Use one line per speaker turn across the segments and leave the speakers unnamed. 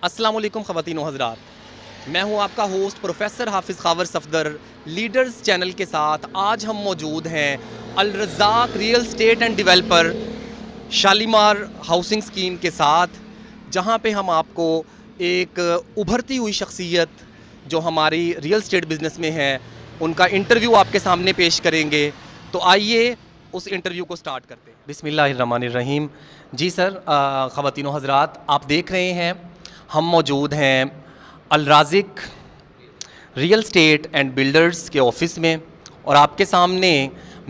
अस्सलाम वालेकुम ख़वातीन व हज़रात, मैं हूं आपका होस्ट प्रोफेसर हाफिज़ खावर सफ़दर लीडर्स चैनल के साथ। आज हम मौजूद हैं Al Razzaq real estate and developer Shalimar housing scheme के साथ, जहां पे हम आपको एक उभरती हुई शख्सियत जो हमारी रियल स्टेट बिज़नेस में है उनका इंटरव्यू आपके सामने पेश करेंगे। तो आइए उस इंटरव्यू को स्टार्ट करते हैं। बिस्मिल्लाहिर्रहमानिर्रहीम। जी सर, ख़वातीन व हज़रात, आप देख रहे हैं हम मौजूद हैं अल Raziq real estate and builders के ऑफ़िस में, और आपके सामने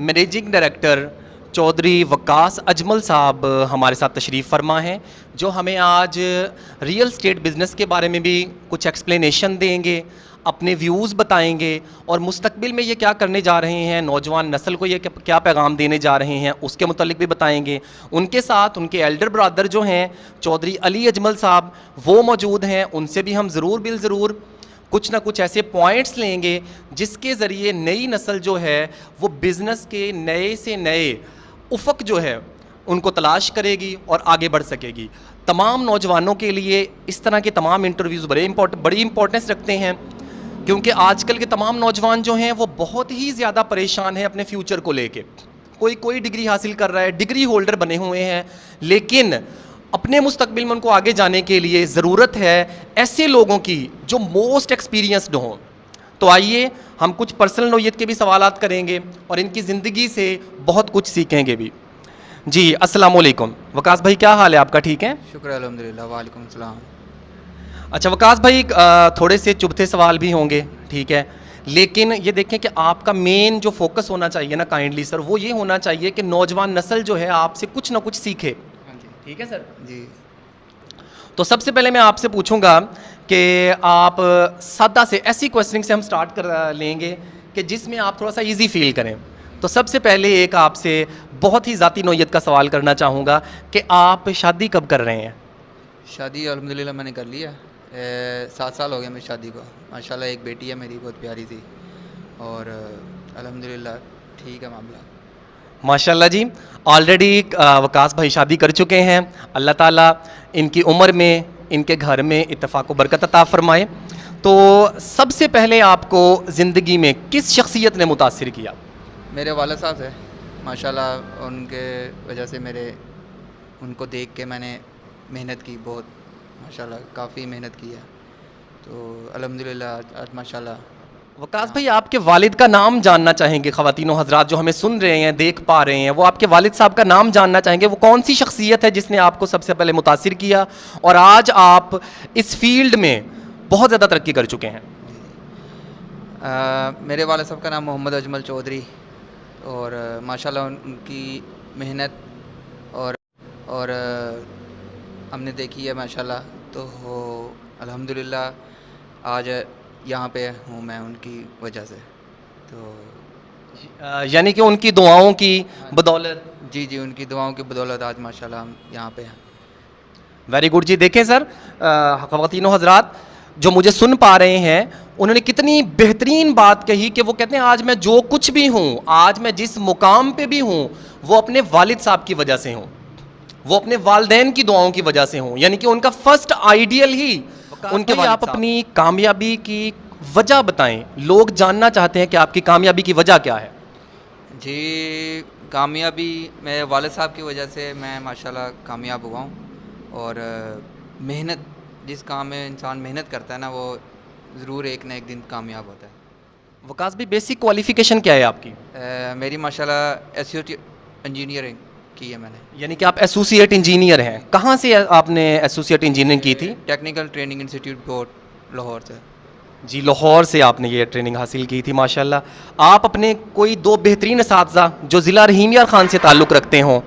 मैनेजिंग डायरेक्टर चौधरी वकास अजमल साहब हमारे साथ तशरीफ़ फरमा हैं, जो हमें आज रियल स्टेट बिज़नेस के बारे में भी कुछ एक्सप्लेनेशन देंगे, अपने व्यूज़ बताएंगे और मुस्तकबिल में ये क्या करने जा रहे हैं, नौजवान नस्ल को ये क्या पैगाम देने जा रहे हैं उसके मुतालिक भी बताएंगे। उनके साथ उनके एल्डर ब्रदर जो हैं चौधरी अली अजमल साहब वो मौजूद हैं, उनसे भी हम ज़रूर कुछ ना कुछ ऐसे पॉइंट्स लेंगे जिसके ज़रिए नई नस्ल जो है वो बिज़नेस के नए से नए उफ़क़ जो है उनको तलाश करेगी और आगे बढ़ सकेगी। तमाम नौजवानों के लिए इस तरह के तमाम इंटरव्यूज़ बड़ी इंपॉर्टेंस रखते हैं, क्योंकि आजकल के तमाम नौजवान जो हैं वो बहुत ही ज़्यादा परेशान हैं अपने फ्यूचर को लेके। कोई डिग्री हासिल कर रहा है, डिग्री होल्डर बने हुए हैं, लेकिन अपने मुस्तकबिल में उनको आगे जाने के लिए ज़रूरत है ऐसे लोगों की जो मोस्ट एक्सपीरियंस्ड हों। तो आइए हम कुछ पर्सनल नौयत के भी सवालात करेंगे और इनकी ज़िंदगी से बहुत कुछ सीखेंगे भी। जी अस्सलाम वालेकुम वकास भाई, क्या हाल है आपका? ठीक है,
शुक्र अल्हम्दुलिल्लाह। वालेकुम सलाम।
अच्छा वकास भाई, थोड़े से चुभते सवाल भी होंगे, ठीक है, लेकिन ये देखें कि आपका मेन जो फोकस होना चाहिए ना काइंडली सर, वो ये होना चाहिए कि नौजवान नस्ल जो है आपसे कुछ ना कुछ सीखे। ठीक है सर
जी।
तो सबसे पहले मैं आपसे पूछूंगा कि आप सादा से ऐसी क्वेश्चनिंग से हम स्टार्ट कर लेंगे कि जिसमें आप थोड़ा सा इजी फील करें। तो सबसे पहले एक आपसे बहुत ही ज़ाती नौयत का सवाल करना चाहूँगा कि आप शादी कब कर रहे हैं?
शादी अल्हम्दुलिल्लाह मैंने कर लिया। 7 साल हो गए मेरी शादी को। माशाल्लाह एक बेटी है मेरी, बहुत प्यारी सी, और अल्हम्दुलिल्लाह ठीक है मामला।
माशाल्लाह जी, ऑलरेडी वकास भाई शादी कर चुके हैं। अल्लाह ताला इनकी उम्र में, इनके घर में इत्तेफाक व बरकत अता फरमाए। तो सबसे पहले आपको ज़िंदगी में किस शख्सियत ने मुतासिर किया?
मेरे वालिद साहब है माशाल्लाह, उनके वजह से उनको देख के मैंने मेहनत की बहुत, माशाल्लाह काफ़ी मेहनत की है। तो अल्हम्दुलिल्लाह आज माशाल्लाह।
वकास भाई, आपके वालिद का नाम जानना चाहेंगे। ख़वातीन व हज़रात जो हमें सुन रहे हैं, देख पा रहे हैं, वो आपके वालिद साहब का नाम जानना चाहेंगे। वो कौन सी शख्सियत है जिसने आपको सबसे पहले मुतासिर किया और आज आप इस फील्ड में बहुत ज़्यादा तरक्की कर चुके हैं?
मेरे वालिद साहब का नाम मोहम्मद अजमल चौधरी, और माशाल्लाह उनकी मेहनत और हमने देखी है माशाल्लाह। तो अल्हम्दुलिल्लाह आज यहाँ पे हूँ मैं उनकी वजह से। तो
यानी कि उनकी दुआओं की बदौलत।
जी उनकी दुआओं की बदौलत आज माशाल्लाह हम यहाँ पे हैं।
वेरी गुड जी। देखें सर, ख़वातीन व हज़रात जो मुझे सुन पा रहे हैं, उन्होंने कितनी बेहतरीन बात कही कि वो कहते हैं आज मैं जो कुछ भी हूँ, आज मैं जिस मुकाम पे भी हूँ, वो अपने वालिद साहब की वजह से हूँ, वो अपने वालिदैन की दुआओं की वजह से हूँ। यानी कि उनका फर्स्ट आइडियल ही उनके। आप अपनी कामयाबी की वजह बताएं, लोग जानना चाहते हैं कि आपकी कामयाबी की वजह क्या है?
जी, कामयाबी मेरे वालिद साहब की वजह से मैं माशाल्लाह कामयाब हुआ हूँ, और मेहनत, जिस काम में इंसान मेहनत करता है ना, वो ज़रूर एक ना एक दिन कामयाब होता है।
वकास भाई, बेसिक क्वालिफ़िकेशन क्या है आपकी?
मेरी माशाल्लाह एसोसिएट इंजीनियरिंग की है मैंने।
यानी कि आप एसोसिएट इंजीनियर हैं। कहाँ से आपने एसोसिएट इंजीनियरिंग की थी?
Technical training institute board, Lahore से।
जी, लाहौर से आपने ये ट्रेनिंग हासिल की थी माशाल्लाह। आप अपने कोई 2 बेहतरीन असातिज़ा जो ज़िला रहीम यार ख़ान से ताल्लुक़ रखते हों,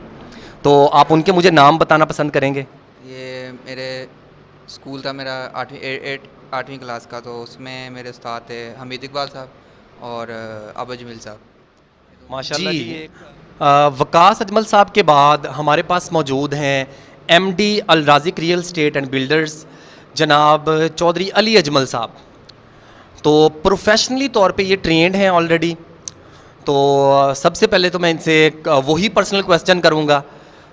तो आप उनके मुझे नाम बताना पसंद करेंगे?
ये मेरे स्कूल था मेरा 8वीं क्लास का, तो उसमें मेरे उस्ताद थे हमीद इकबाल साहब और अबू जमील साहब।
माशाल्लाह जी। वकास अजमल साहब के बाद हमारे पास मौजूद हैं MD Al Raziq real estate and builders जनाब चौधरी अली अजमल साहब। तो प्रोफेशनली तौर पे ये ट्रेंड हैं ऑलरेडी। तो सबसे पहले तो मैं इनसे वही पर्सनल क्वेश्चन करूँगा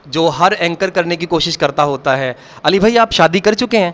जो हर एंकर करने की कोशिश करता होता है। अली भाई, आप शादी कर चुके हैं?